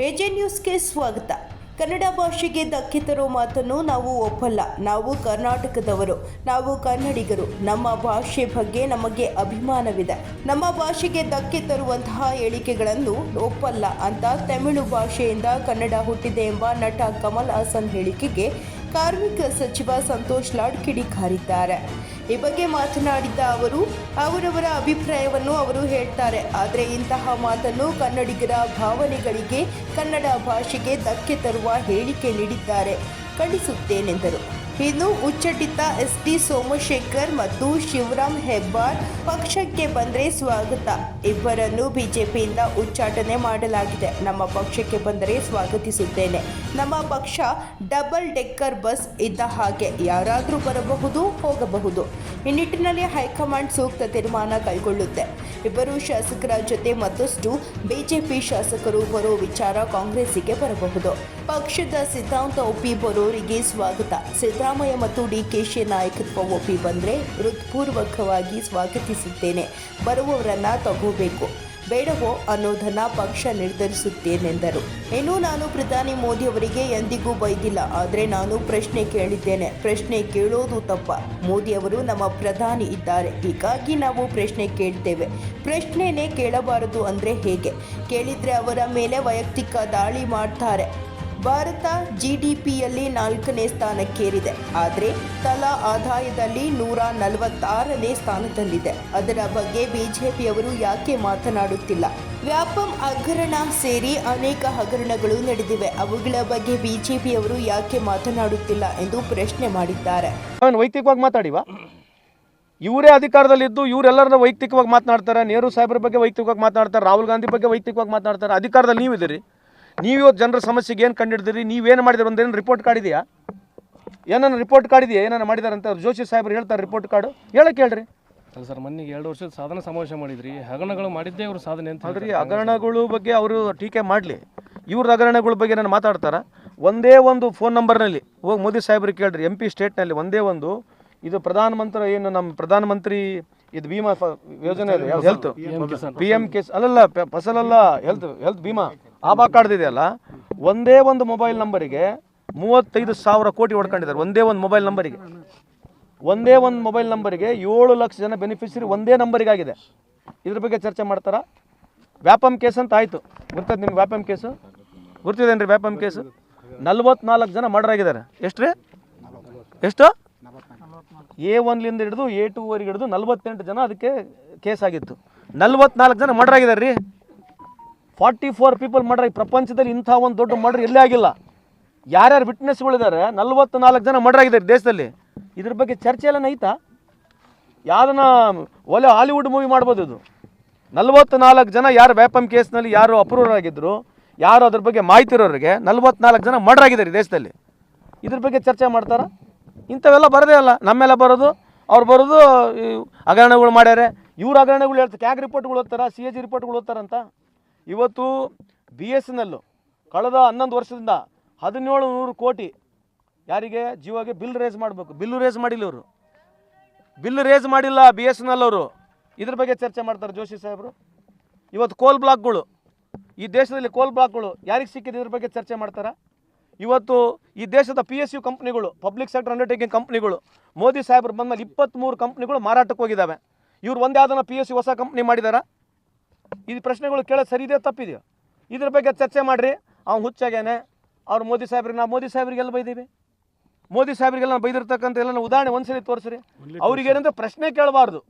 AJ ನ್ಯೂಸ್ಗೆ ಸ್ವಾಗತ. ಕನ್ನಡ ಭಾಷೆಗೆ ಧಕ್ಕೆ ತರೋ ಮಾತನ್ನು ನಾವು ಒಪ್ಪಲ್ಲ. ನಾವು ಕರ್ನಾಟಕದವರು, ನಾವು ಕನ್ನಡಿಗರು. ನಮ್ಮ ಭಾಷೆ ಬಗ್ಗೆ ನಮಗೆ ಅಭಿಮಾನವಿದೆ. ನಮ್ಮ ಭಾಷೆಗೆ ಧಕ್ಕೆ ತರುವಂತಹ ಹೇಳಿಕೆಗಳನ್ನು ಒಪ್ಪಲ್ಲ ಅಂತ ತಮಿಳು ಭಾಷೆಯಿಂದ ಕನ್ನಡ ಹುಟ್ಟಿದೆ ಎಂಬ ನಟ ಕಮಲ್ ಹಾಸನ್ ಹೇಳಿಕೆಗೆ ಕಾರ್ಮಿಕ ಸಚಿವ ಸಂತೋಷ್ ಲಾಡ್ ಕಿಡಿಕಾರಿದ್ದಾರೆ. ಈ ಬಗ್ಗೆ ಮಾತನಾಡಿದ ಅವರು, ಅವರವರ ಅಭಿಪ್ರಾಯವನ್ನು ಅವರು ಹೇಳ್ತಾರೆ. ಆದರೆ ಇಂತಹ ಮಾತನ್ನು ಕನ್ನಡಿಗರ ಭಾವನೆಗಳಿಗೆ, ಕನ್ನಡ ಭಾಷೆಗೆ ಧಕ್ಕೆ ತರುವ ಹೇಳಿಕೆ ನೀಡಿದ್ದಾರೆ, ಖಂಡಿಸುತ್ತೇನೆಂದರು. ಇನ್ನು ಉಚ್ಚಟಿತ ಎಸ್.ಟಿ. ಸೋಮಶೇಖರ್ ಮತ್ತು ಶಿವರಾಮ್ ಹೆಬ್ಬಾರ್ ಪಕ್ಷಕ್ಕೆ ಬಂದರೆ ಸ್ವಾಗತ. ಇಬ್ಬರನ್ನು ಬಿಜೆಪಿಯಿಂದ ಉಚ್ಚಾಟನೆ ಮಾಡಲಾಗಿದೆ. ನಮ್ಮ ಪಕ್ಷಕ್ಕೆ ಬಂದರೆ ಸ್ವಾಗತಿಸುತ್ತೇನೆ. ನಮ್ಮ ಪಕ್ಷ ಡಬಲ್ ಡೆಕ್ಕರ್ ಬಸ್ ಇದ್ದ ಹಾಗೆ, ಯಾರಾದರೂ ಬರಬಹುದು, ಹೋಗಬಹುದು. ಈ ನಿಟ್ಟಿನಲ್ಲಿ ಹೈಕಮಾಂಡ್ ಸೂಕ್ತ ತೀರ್ಮಾನ ಕೈಗೊಳ್ಳುತ್ತೆ. ಇಬ್ಬರು ಶಾಸಕರ ಜೊತೆ ಮತ್ತಷ್ಟು ಬಿಜೆಪಿ ಶಾಸಕರು ಬರೋ ವಿಚಾರ ಕಾಂಗ್ರೆಸ್ಸಿಗೆ ಬರಬಹುದು. ಪಕ್ಷದ ಸಿದ್ಧಾಂತ ಒಪ್ಪಿ ಬರೋರಿಗೆ ಸ್ವಾಗತ. ಸಿದ್ದರಾಮಯ್ಯ ಮತ್ತು ಡಿಕೆಶಿ ನಾಯಕತ್ವ ಒಪ್ಪಿ ಬಂದರೆ ಹೃತ್ಪೂರ್ವಕವಾಗಿ ಸ್ವಾಗತಿಸುತ್ತೇನೆ. ಬರುವವರನ್ನ ತಗೋಬೇಕು, ಬೇಡವೋ ಅನ್ನೋದನ್ನ ಪಕ್ಷ ನಿರ್ಧರಿಸುತ್ತೇನೆಂದರು. ಇನ್ನು ನಾನು ಪ್ರಧಾನಿ ಮೋದಿ ಅವರಿಗೆ ಎಂದಿಗೂ ಬೈದಿಲ್ಲ. ಆದರೆ ನಾನು ಪ್ರಶ್ನೆ ಕೇಳಿದ್ದೇನೆ. ಪ್ರಶ್ನೆ ಕೇಳೋದು ತಪ್ಪ. ಮೋದಿ ಅವರು ನಮ್ಮ ಪ್ರಧಾನಿ ಇದ್ದಾರೆ, ಹೀಗಾಗಿ ನಾವು ಪ್ರಶ್ನೆ ಕೇಳ್ತೇವೆ. ಪ್ರಶ್ನೆನೇ ಕೇಳಬಾರದು ಅಂದರೆ ಹೇಗೆ? ಕೇಳಿದರೆ ಅವರ ಮೇಲೆ ವೈಯಕ್ತಿಕ ದಾಳಿ ಮಾಡ್ತಾರೆ. ಭಾರತ GDPಯಲ್ಲಿ 4ನೇ ಸ್ಥಾನಕ್ಕೇರಿದೆ. ಆದರೆ ತಲಾ ಆದಾಯದಲ್ಲಿ 146ನೇ ಸ್ಥಾನದಲ್ಲಿದೆ. ಅದರ ಬಗ್ಗೆ ಬಿಜೆಪಿಯವರು ಯಾಕೆ ಮಾತನಾಡುತ್ತಿಲ್ಲ? ವ್ಯಾಪಂ ಹಗರಣ ಸೇರಿ ಅನೇಕ ಹಗರಣಗಳು ನಡೆದಿವೆ. ಅವುಗಳ ಬಗ್ಗೆ ಬಿಜೆಪಿಯವರು ಯಾಕೆ ಮಾತನಾಡುತ್ತಿಲ್ಲ ಎಂದು ಪ್ರಶ್ನೆ ಮಾಡಿದ್ದಾರೆ. ವೈಯಕ್ತಿಕವಾಗಿ ಮಾತಾಡಿವಾ? ಇವರೇ ಅಧಿಕಾರದಲ್ಲಿದ್ದು ಇವರೆಲ್ಲರನ್ನ ವೈಯಕ್ತಿಕವಾಗಿ ಮಾತನಾಡ್ತಾರೆ. ನೆಹರು ಸಾಹೇಬ್ರ ಬಗ್ಗೆ ವೈಯಕ್ತಿಕವಾಗಿ ಮಾತನಾಡ್ತಾರೆ. ರಾಹುಲ್ ಗಾಂಧಿ ಬಗ್ಗೆ ವೈಯಕ್ತಿಕವಾಗಿ ಮಾತನಾಡ್ತಾರೆ. ಅಧಿಕಾರದಲ್ಲಿ ನೀವಿದ್ದೀರಿ. ನೀವು ಇವತ್ತು ಜನರ ಸಮಸ್ಯೆಗೆ ಏನು ಕಂಡಿಡ್ದಿರಿ? ನೀವೇನು ಮಾಡಿದ್ರೆ ಒಂದೇನು ರಿಪೋರ್ಟ್ ಕಾರ್ಡ್ ಇದೆಯಾ? ಏನನ್ನ ರಿಪೋರ್ಟ್ ಕಾರ್ಡ್ ಇದೆಯಾ? ಏನಾರು ಮಾಡಿದಾರಂತ ಜೋಶಿ ಸಾಹೇಬ್ರು ಹೇಳ್ತಾರೆ. ರಿಪೋರ್ಟ್ ಕಾರ್ಡು ಹೇಳಕ್ಕೆ ಹೇಳ್ರಿ. ಅಲ್ಲ ಸರ್, ಮೊನ್ನೆ 2 ವರ್ಷದ ಸಾಧನೆ ಸಮಾವೇಶ ಮಾಡಿದ್ರಿ. ಹಗರಣಗಳು ಮಾಡಿದ್ದೇ ಅವರು ಸಾಧನೆ ಅಂತ ಹೇಳ್ರಿ. ಹಗರಣಗಳು ಬಗ್ಗೆ ಅವರು ಟೀಕೆ ಮಾಡಲಿ. ಇವ್ರ ಹಗರಣಗಳ ಬಗ್ಗೆ ನಾನು ಮಾತಾಡ್ತಾರೆ. ಒಂದೇ ಒಂದು ಫೋನ್ ನಂಬರ್ನಲ್ಲಿ ಹೋಗಿ ಮೋದಿ ಸಾಹೇಬ್ರಿಗೆ ಕೇಳ್ರಿ. MP ಸ್ಟೇಟ್ನಲ್ಲಿ ಒಂದೇ ಒಂದು ಇದು ಪ್ರಧಾನಮಂತ್ರಿ ಏನು ನಮ್ಮ ಪ್ರಧಾನಮಂತ್ರಿ ಇದು ಭೀಮಾ ಯೋಜನೆ ಇದೆ, ಹೆಲ್ತ್ PM ಕೇಸ್ ಅಲ್ಲಲ್ಲ, ಫಸಲಲ್ಲ, ಹೆಲ್ತ್ ಭೀಮಾ ಆಭಾ ಕಾರ್ಡ್ ಇದೆಯಲ್ಲ, ಒಂದೇ ಒಂದು ಮೊಬೈಲ್ ನಂಬರಿಗೆ 35,000 ಕೋಟಿ ಹೊಡ್ಕೊಂಡಿದ್ದಾರೆ. ಒಂದೇ ಒಂದು ಮೊಬೈಲ್ ನಂಬರಿಗೆ 7 ಲಕ್ಷ ಜನ ಬೆನಿಫಿಷರಿ ಒಂದೇ ನಂಬರಿಗೆ ಆಗಿದೆ. ಇದ್ರ ಬಗ್ಗೆ ಚರ್ಚೆ ಮಾಡ್ತಾರಾ? ವ್ಯಾಪಂ ಕೇಸ್ ಅಂತ ಆಯಿತು. ಗೊತ್ತದ ನಿಮ್ಗೆ ವ್ಯಾಪಂ ಕೇಸು? ಗೊತ್ತಿದೇನ್ರಿ ವ್ಯಾಪಂ ಕೇಸು? 44 ಜನ ಮರ್ಡರ್ ಆಗಿದ್ದಾರೆ. ಎಷ್ಟು? A1ಲಿಂದ ಹಿಡಿದು A2ವರೆಗೆ ಹಿಡಿದು 48 ಜನ ಅದಕ್ಕೆ ಕೇಸ್ ಆಗಿತ್ತು. 44 ಜನ ಮರ್ಡರ್ ಆಗಿದ್ದಾರೆ ರೀ. 44 ಪೀಪಲ್ ಮರ್ಡರ್ ಆಗಿ. ಪ್ರಪಂಚದಲ್ಲಿ ಇಂಥ ಒಂದು ದೊಡ್ಡ ಮರ್ಡರ್ ಎಲ್ಲೇ ಆಗಿಲ್ಲ. ಯಾರ್ಯಾರು ವಿಟ್ನೆಸ್ಗಳಿದ್ದಾರೆ? 44 ಜನ ಮರ್ಡರ್ ಆಗಿದ್ದಾರೆ ದೇಶದಲ್ಲಿ. ಇದ್ರ ಬಗ್ಗೆ ಚರ್ಚೆ ಎಲ್ಲ ಐತಾ? ಯಾವುದನ್ನ ಒಳ್ಳೆ ಹಾಲಿವುಡ್ ಮೂವಿ ಮಾಡ್ಬೋದು ಇದು. 44 ಜನ ಯಾರು ವ್ಯಾಪಂ ಕೇಸ್ನಲ್ಲಿ ಯಾರು ಅಪ್ರೂವರ್ ಆಗಿದ್ರು, ಯಾರು ಅದ್ರ ಬಗ್ಗೆ ಮಾಹಿತಿ ಇರೋರಿಗೆ 44 ಜನ ಮರ್ಡರ್ ಆಗಿದ್ದಾರೆ ದೇಶದಲ್ಲಿ. ಇದ್ರ ಬಗ್ಗೆ ಚರ್ಚೆ ಮಾಡ್ತಾರಾ? ಇಂಥವೆಲ್ಲ ಬರೋದೇ ಅಲ್ಲ. ನಮ್ಮೆಲ್ಲ ಬರೋದು, ಅವ್ರು ಬರೋದು ಹಗರಣಗಳು ಮಾಡ್ಯಾರೆ. ಇವ್ರ ಹಗರಣಗಳು ಹೇಳ್ತಾರೆ. ಕ್ಯಾಗ್ ರಿಪೋರ್ಟ್ಗಳು ಓದ್ತಾರ, CAG ರಿಪೋರ್ಟ್ಗಳು ಓದ್ತಾರಂತ. ಇವತ್ತು BSNL ಕಳೆದ 11 ವರ್ಷದಿಂದ 1700 ಕೋಟಿ ಯಾರಿಗೆ? ಜಿಯೋಗೆ ಬಿಲ್ ರೇಸ್ ಮಾಡಬೇಕು. ಬಿಲ್ಲು ರೇಸ್ ಮಾಡಿಲ್ಲ ಇವರು. ಬಿಲ್ ರೇಸ್ ಮಾಡಿಲ್ಲ BSNL ಅವರು. ಇದ್ರ ಬಗ್ಗೆ ಚರ್ಚೆ ಮಾಡ್ತಾರೆ ಜೋಶಿ ಸಾಹೇಬರು. ಇವತ್ತು ಕೋಲ್ ಬ್ಲಾಕ್ಗಳು, ಈ ದೇಶದಲ್ಲಿ ಕೋಲ್ ಬ್ಲಾಕ್ಗಳು ಯಾರಿಗೆ ಸಿಕ್ಕಿದೆ? ಇದ್ರ ಬಗ್ಗೆ ಚರ್ಚೆ ಮಾಡ್ತಾರಾ? ಇವತ್ತು ಈ ದೇಶದ PSU ಕಂಪ್ನಿಗಳು, ಪಬ್ಲಿಕ್ ಸೆಕ್ಟರ್ ಅಂಡರ್ಟೇಕಿಂಗ್ ಕಂಪ್ನಿಗಳು, ಮೋದಿ ಸಾಹೇಬ್ರು ಬಂದ್ಮೇಲೆ 23 ಕಂಪ್ನಿಗಳು ಮಾರಾಟಕ್ಕೆ ಹೋಗಿದ್ದಾವೆ. ಇವ್ರು ಒಂದೇ ಯಾವ್ದನ್ನ PSU ಹೊಸ ಕಂಪ್ನಿ ಮಾಡಿದಾರಾ? ಇದು ಪ್ರಶ್ನೆಗಳು ಕೇಳೋದು ಸರಿ ಇದೆಯೋ ತಪ್ಪಿದೆಯೋ? ಇದ್ರ ಬಗ್ಗೆ ಚರ್ಚೆ ಮಾಡಿರಿ. ಅವ್ನು ಹುಚ್ಚಾಗೇನೆ. ಅವ್ರು ಮೋದಿ ಸಾಹೇಬ್ರಿಗೆ, ನಾವು ಮೋದಿ ಸಾಹೇಬ್ರಿಗೆಲ್ಲ ಬೈದೀವಿ. ಮೋದಿ ಸಾಹೇಬ್ರಿಗೆಲ್ಲ ಬೈದಿರ್ತಕ್ಕಂಥ ಎಲ್ಲ ಉದಾಹರಣೆ ಒಂದ್ಸರಿ ತೋರಿಸ್ರಿ. ಅವ್ರಿಗೇನಂದ್ರೆ ಪ್ರಶ್ನೆ ಕೇಳಬಾರ್ದು.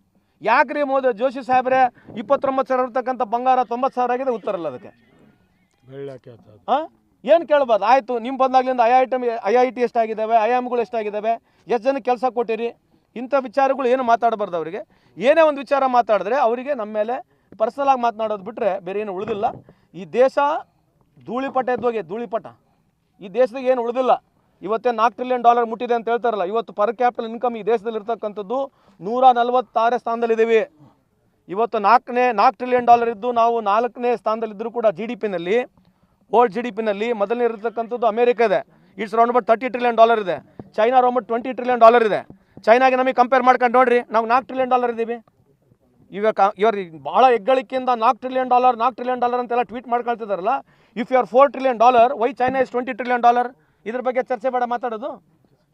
ಯಾಕ್ರಿ ಜೋಶಿ ಸಾಹೇಬ್ರೆ 29,000 ಇರ್ತಕ್ಕಂಥ ಬಂಗಾರ 90,000 ಆಗಿದೆ? ಉತ್ತರ ಇಲ್ಲ ಅದಕ್ಕೆ. ಏನು ಕೇಳಬಾರ್ದು? ಆಯಿತು, ನಿಮ್ಮ ಬಂದಾಗ್ಲಿಂದ IIT ಎಷ್ಟಾಗಿದ್ದಾವೆ, IIMಗಳು ಎಷ್ಟಾಗಿದ್ದಾವೆ, ಎಷ್ಟು ಜನಕ್ಕೆ ಕೆಲಸ ಕೊಟ್ಟಿರಿ? ಇಂಥ ವಿಚಾರಗಳು ಏನು ಮಾತಾಡಬಾರ್ದು. ಅವರಿಗೆ ಏನೇ ಒಂದು ವಿಚಾರ ಮಾತಾಡಿದ್ರೆ ಅವರಿಗೆ ನಮ್ಮ ಮೇಲೆ ಪರ್ಸನಲ್ ಆಗಿ ಮಾತನಾಡೋದು ಬಿಟ್ಟರೆ ಬೇರೆ ಏನು ಉಳಿದಿಲ್ಲ. ಈ ದೇಶ ಧೂಳಿಪಟ ಎದ್ದೋಗಿ, ಧೂಳಿಪಟ. ಈ ದೇಶದಾಗ ಏನು ಉಳಿದಿಲ್ಲ. ಇವತ್ತೇ $4 ಟ್ರಿಲಿಯನ್ ಮುಟ್ಟಿದೆ ಅಂತ ಹೇಳ್ತಾರಲ್ಲ. ಇವತ್ತು ಪರ್ ಕ್ಯಾಪಿಟಲ್ ಇನ್ಕಮ್ ಈ ದೇಶದಲ್ಲಿ ಇರ್ತಕ್ಕಂಥದ್ದು 146 ಸ್ಥಾನದಲ್ಲಿದ್ದೀವಿ. ಇವತ್ತು $4 ಟ್ರಿಲಿಯನ್ ಇದ್ದು ನಾವು 4ನೇ ಸ್ಥಾನದಲ್ಲಿದ್ದರೂ ಕೂಡ GDPನಲ್ಲಿ, ವರ್ಲ್ಡ್ GDPನಲ್ಲಿ ಮೊದಲನೇ ಇರತಕ್ಕಂಥದ್ದು ಅಮೇರಿಕ ಇದೆ. ಇಟ್ಸ್ ಅರೌಂಡ್ ಅಬೌಟ್ $30 ಟ್ರಿಲಿಯನ್ ಇದೆ. ಚೈನಾ ಅರೌಂಡ್ $20 ಟ್ರಿಲಿಯನ್ ಇದೆ. ಚೈನಾಗೆ ನಮಗೆ ಕಂಪೇರ್ ಮಾಡ್ಕೊಂಡು ನೋಡ್ರಿ, ನಾವು $4 ಟ್ರಿಲಿಯನ್ ಇದ್ದೀವಿ. ಇವರು ಭಾಳ ಹೆಗ್ಗಳಿಕೆಯಿಂದ $4 ಟ್ರಿಲಿಯನ್ ಅಂತೆಲ್ಲ ಟ್ವೀಟ್ ಮಾಡ್ಕೊಳ್ತಿದಾರಲ್ಲ. If you are $4 trillion why China is $20 trillion? ಇದ್ರ ಬಗ್ಗೆ ಚರ್ಚೆ ಬೇಡ ಮಾತಾಡೋದು.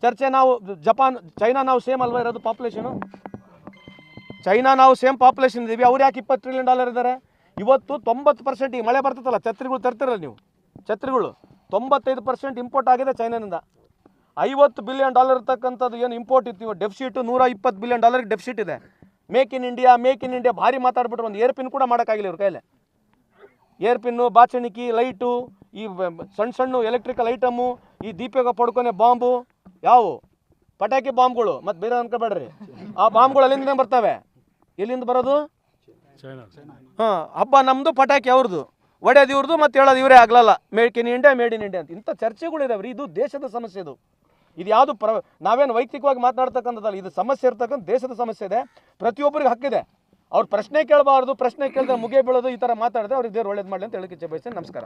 ಚರ್ಚೆ ನಾವು ಚೈನಾ ನಾವು ಸೇಮ್ ಅಲ್ವಾ ಇರೋದು ಪಾಪ್ಯುಲೇಷನು? ಚೈನಾ ನಾವು ಸೇಮ್ ಪಾಪ್ಯುಲೇಷನ್ ಇದ್ದೀವಿ, ಅವ್ರು ಯಾಕೆ $20 ಟ್ರಿಲಿಯನ್ ಇದ್ದಾರೆ? ಇವತ್ತು 90% ಈ ಮಳೆ ಬರ್ತದಲ್ಲ, ಛತ್ರಿಗಳು ತರ್ತಿರಲ್ಲ ನೀವು, ಛತ್ರಿಗಳು 95% ಇಂಪೋರ್ಟ್ ಆಗಿದೆ ಚೈನಾನಿಂದ. $50 ಬಿಲಿಯನ್ ಇರ್ತಕ್ಕಂಥದ್ದು ಏನು ಇಂಪೋರ್ಟ್ ಇತ್ತು, ಡೆಫಿಸಿಟ್ $120 ಬಿಲಿಯನ್ ಡೆಫಿಸಿಟ್ ಇದೆ. ಮೇಕ್ ಇನ್ ಇಂಡಿಯಾ ಭಾರಿ ಮಾತಾಡ್ಬಿಟ್ರು. ಒಂದು ಏರ್ ಪಿನ್ ಕೂಡ ಮಾಡೋಕ್ಕಾಗಿಲ್ಲ ಇವ್ರ ಕೈಯಲ್ಲಿ. ಏರ್ ಪಿನ್ನು, ಬಾಚಣಿಕೆ, ಲೈಟು, ಈ ಸಣ್ಣ ಎಲೆಕ್ಟ್ರಿಕಲ್ ಐಟಮು, ಈ ದೀಪಿಕ ಪಡ್ಕೊನೆ ಬಾಂಬು, ಯಾವು ಪಟಾಕಿ ಬಾಂಬ್ಗಳು, ಮತ್ತು ಬೇರೆ ಅನ್ಕೋಬೇಡ್ರಿ. ಆ ಬಾಂಬ್ಗಳು ಅಲ್ಲಿಂದ ಬರ್ತವೆ. ಎಲ್ಲಿಂದ ಬರೋದು? ಹಾಂ, ಹಬ್ಬ ನಮ್ಮದು, ಪಟಾಕಿ ಅವ್ರದ್ದು, ಒಡೆಯೋದು ಇವ್ರದ್ದು, ಮತ್ತು ಹೇಳೋದು ಇವರೇ ಆಗಲ್ಲ. ಮೇಕ್ ಇನ್ ಇಂಡಿಯಾ ಅಂತ ಇಂಥ ಚರ್ಚೆಗಳಿದಾವೆ ರೀ. ಇದು ದೇಶದ ಸಮಸ್ಯೆ. ಇದು ಯಾವುದು ನಾವೇನು ವೈಯಕ್ತಿಕವಾಗಿ ಮಾತನಾಡ್ತಕ್ಕಂಥದ್ದಲ್ಲ. ಇದು ಸಮಸ್ಯೆ ಇರ್ತಕ್ಕಂಥ ದೇಶದ ಸಮಸ್ಯೆ ಇದೆ. ಪ್ರತಿಯೊಬ್ಬರಿಗೆ ಹಕ್ಕಿದೆ. ಅವ್ರು ಪ್ರಶ್ನೆ ಕೇಳಬಾರ್ದು, ಪ್ರಶ್ನೆ ಕೇಳಿದ್ರೆ ಮುಗಿಯ ಬೀಳೋದು, ಈ ಥರ ಮಾತಾಡಿದ್ರೆ ಅವ್ರಿಗೆ ದೇವ್ರು ಒಳ್ಳೇದು ಮಾಡಲಿ ಅಂತ ಹೇಳಕ್ಕೆ ಇಚ್ಛೆ ಬಯಸ್ತೇನೆ. ನಮಸ್ಕಾರ.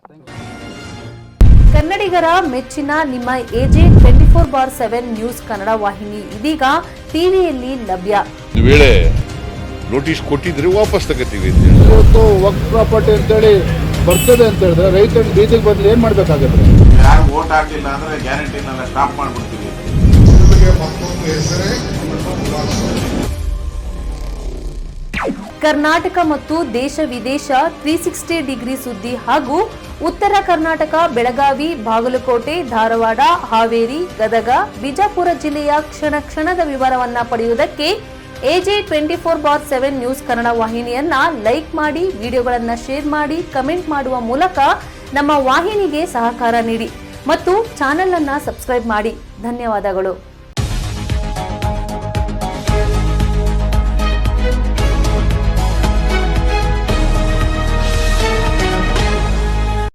ಕನ್ನಡಿಗರ ಮೆಚ್ಚಿನ ನಿಮ್ಮ AJ 24/7 ನ್ಯೂಸ್ ಕನ್ನಡ ವಾಹಿನಿ ಇದೀಗ ಟಿವಿಯಲ್ಲಿ ಲಭ್ಯ. ಒಂದು ವೇಳೆ ನೋಟಿಸ್ ಕೊಟ್ಟಿದ್ರೆ ವಾಪಸ್ ತಗೋತೀವಿ. ಇವತ್ತು ವಕ್ಫ್ ಪ್ರಾಪರ್ಟಿ ಅಂತೇಳಿ ಬರ್ತದೆ ಅಂತ ಹೇಳಿದ್ರೆ ರೈತರು ಬೀದಿಗೆ ಬದಲು ಏನ್ ಮಾಡ್ಬೇಕಾಗತ್ತೆ? ಯಾರು ವೋಟ್ ಹಾಕಿಲ್ಲ ಅಂದ್ರೆ ಗ್ಯಾರಂಟಿನೆಲ್ಲ ಸ್ಟಾಪ್ ಮಾಡ್ಬಿಡ್ತೀವಿ. ಕರ್ನಾಟಕ ಮತ್ತು ದೇಶ ವಿದೇಶ 360 ಡಿಗ್ರಿ ಸುದ್ದಿ ಹಾಗೂ ಉತ್ತರ ಕರ್ನಾಟಕ, ಬೆಳಗಾವಿ, ಬಾಗಲಕೋಟೆ, ಧಾರವಾಡ, ಹಾವೇರಿ, ಗದಗ, ಬಿಜಾಪುರ ಜಿಲ್ಲೆಯ ಕ್ಷಣದ ವಿವರವನ್ನ ಪಡೆಯುವುದಕ್ಕೆ AJ 24/7 ನ್ಯೂಸ್ ಕನ್ನಡ ವಾಹಿನಿಯನ್ನ ಲೈಕ್ ಮಾಡಿ, ವಿಡಿಯೋಗಳನ್ನ ಶೇರ್ ಮಾಡಿ, ಕಮೆಂಟ್ ಮಾಡುವ ಮೂಲಕ ನಮ್ಮ ವಾಹಿನಿಗೆ ಸಹಕಾರ ನೀಡಿ ಮತ್ತು ಚಾನೆಲ್ ಅನ್ನ ಸಬ್ಸ್ಕ್ರೈಬ್ ಮಾಡಿ. ಧನ್ಯವಾದಗಳು.